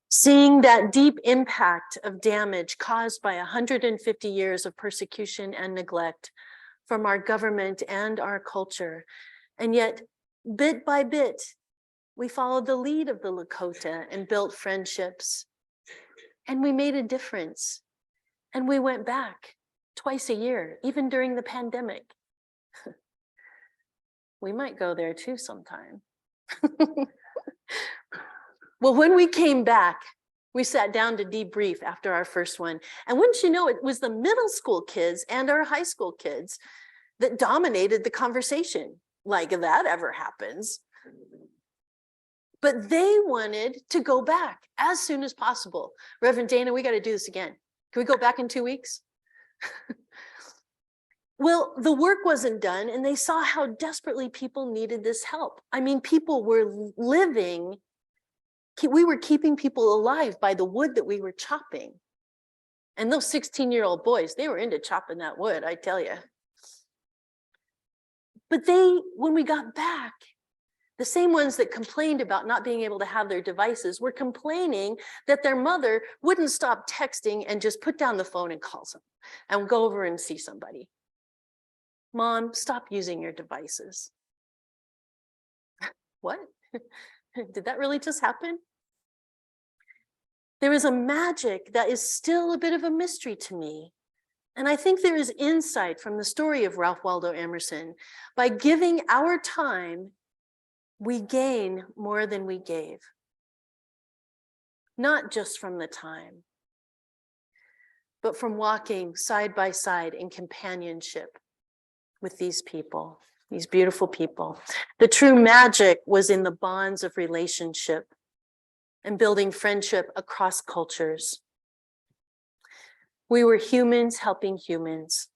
Seeing that deep impact of damage caused by 150 years of persecution and neglect from our government and our culture, and yet bit by bit, we followed the lead of the Lakota and built friendships, and we made a difference. And we went back twice a year, even during the pandemic. We might go there too sometime. Well, when we came back, we sat down to debrief after our first one. And wouldn't you know, it was the middle school kids and our high school kids that dominated the conversation, like that ever happens. But they wanted to go back as soon as possible. Reverend Dana, we got to do this again. Can we go back in 2 weeks? Well, the work wasn't done, and they saw how desperately people needed this help. I mean, people were living, we were keeping people alive by the wood that we were chopping. And those 16-year-old boys, they were into chopping that wood, I tell you. But they, when we got back, the same ones that complained about not being able to have their devices were complaining that their mother wouldn't stop texting and just put down the phone and call them and go over and see somebody. Mom, stop using your devices. What? Did that really just happen? There is a magic that is still a bit of a mystery to me. And I think there is insight from the story of Ralph Waldo Emerson. By giving our time, we gain more than we gave. Not just from the time, but from walking side by side in companionship with these people, these beautiful people. The true magic was in the bonds of relationship and building friendship across cultures. We were humans helping humans.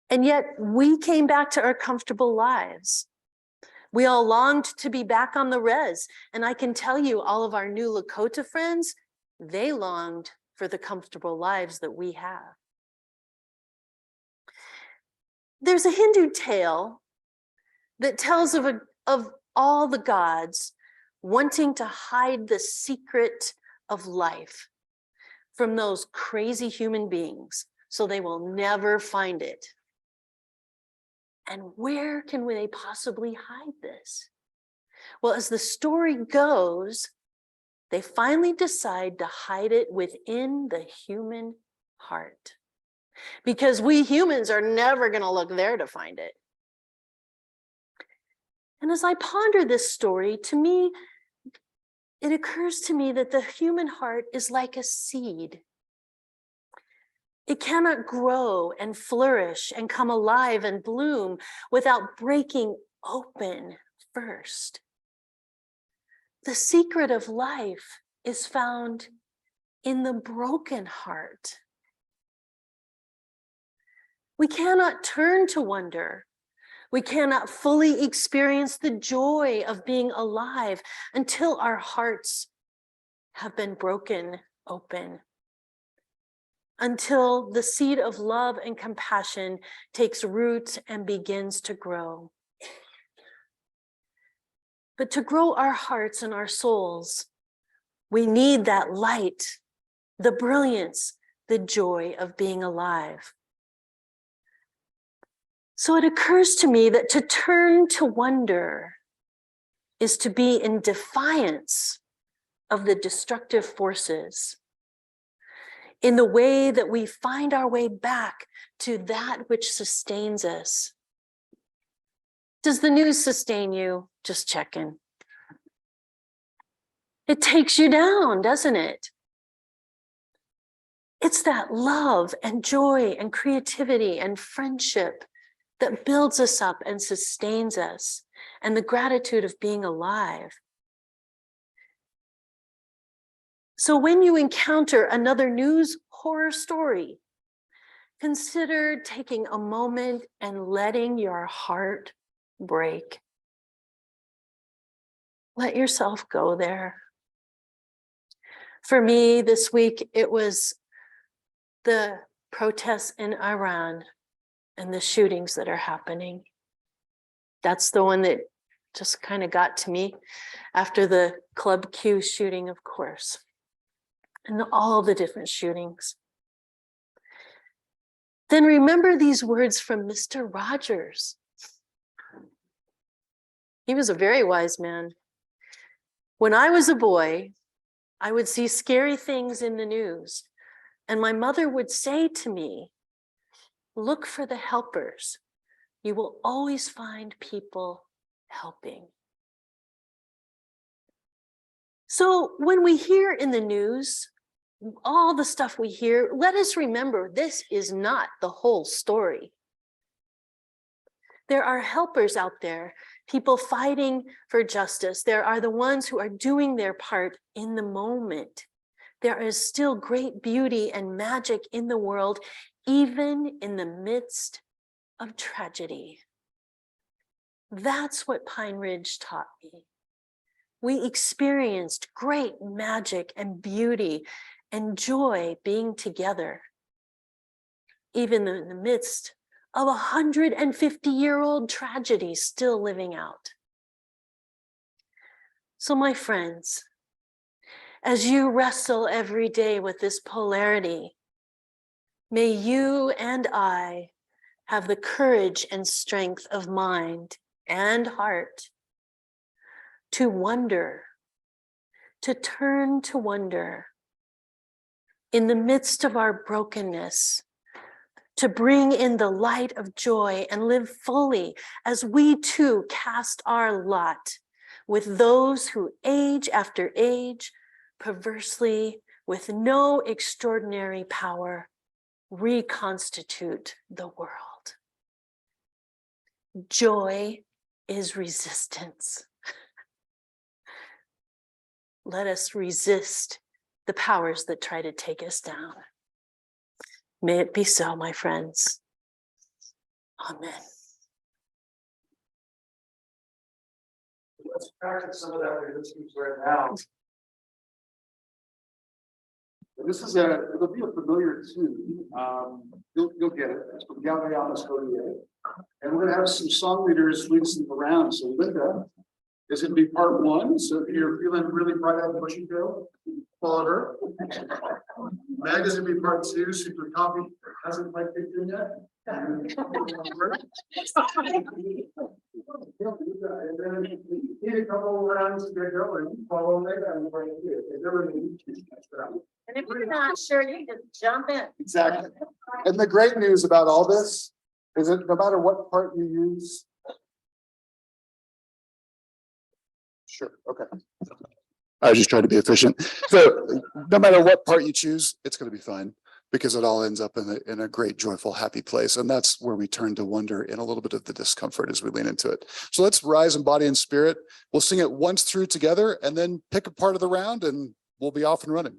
And yet we came back to our comfortable lives. We all longed to be back on the res. And I can tell you, all of our new Lakota friends, they longed for the comfortable lives that we have. There's a Hindu tale that tells of all the gods wanting to hide the secret of life from those crazy human beings so they will never find it. And where can they possibly hide this? Well, as the story goes, they finally decide to hide it within the human heart. Because we humans are never going to look there to find it. And as I ponder this story, to me, it occurs to me that the human heart is like a seed. It cannot grow and flourish and come alive and bloom without breaking open first. The secret of life is found in the broken heart. We cannot turn to wonder. We cannot fully experience the joy of being alive until our hearts have been broken open. Until the seed of love and compassion takes root and begins to grow. But to grow our hearts and our souls, we need that light, the brilliance, the joy of being alive. So it occurs to me that to turn to wonder is to be in defiance of the destructive forces, in the way that we find our way back to that which sustains us. Does the news sustain you? Just checking. It takes you down, doesn't it? It's that love and joy and creativity and friendship that builds us up and sustains us, and the gratitude of being alive. So when you encounter another news horror story, consider taking a moment and letting your heart break. Let yourself go there. For me this week, it was the protests in Iran and the shootings that are happening. That's the one that just kind of got to me after the Club Q shooting, of course, and all the different shootings. Then remember these words from Mr. Rogers. He was a very wise man. When I was a boy, I would see scary things in the news, and my mother would say to me, look for the helpers. You will always find people helping. So when we hear in the news, all the stuff we hear, let us remember this is not the whole story. There are helpers out there, people fighting for justice. There are the ones who are doing their part in the moment. There is still great beauty and magic in the world, even in the midst of tragedy. That's what Pine Ridge taught me. We experienced great magic and beauty and joy being together, even in the midst of 150-year-old tragedy still living out. So my friends, as you wrestle every day with this polarity, may you and I have the courage and strength of mind and heart to wonder, to turn to wonder in the midst of our brokenness, to bring in the light of joy and live fully as we too cast our lot with those who age after age, perversely, with no extraordinary power, reconstitute the world. Joy is resistance. Let us resist the powers that try to take us down. May it be so, my friends. Amen. Let's practice some of that resistance right now. This is it'll be a familiar tune. You'll get it. It's from Galliano's Hodie. And we're gonna have some song leaders lead some around. So Linda is gonna be part one. So if you're feeling really bright-eyed and bushy tailed, follow her. Mag is gonna be part two. So if your coffee hasn't quite kicked in yet. And then need a couple rounds to get going. Follow Linda and right here. And if you're not sure, you can jump in. Exactly. And the great news about all this is that no matter what part you use. Sure, okay. I was just trying to be efficient. So no matter what part you choose, it's going to be fine because it all ends up in a great, joyful, happy place. And that's where we turn to wonder in a little bit of the discomfort as we lean into it. So let's rise in body and spirit. We'll sing it once through together and then pick a part of the round and we'll be off and running.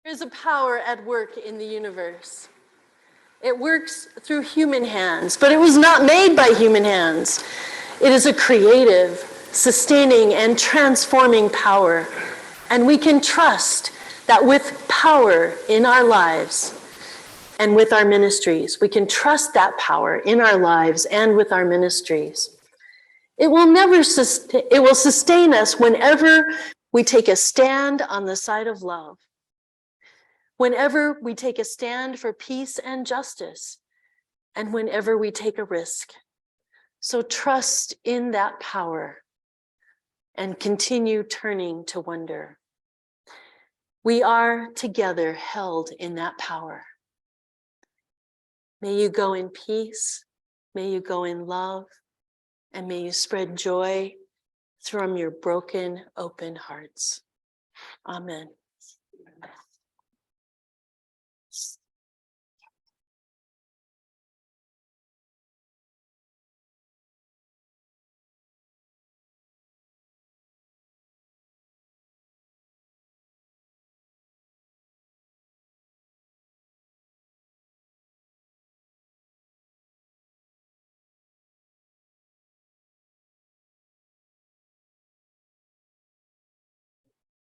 There's a power at work in the universe. It works through human hands, but it was not made by human hands. It is a creative, sustaining, and transforming power. And we can trust that with power in our lives and with our ministries, we can trust that power in our lives and with our ministries. It will sustain us whenever we take a stand on the side of love. Whenever we take a stand for peace and justice, and whenever we take a risk. So trust in that power and continue turning to wonder. We are together held in that power. May you go in peace, may you go in love, and may you spread joy from your broken, open hearts. Amen.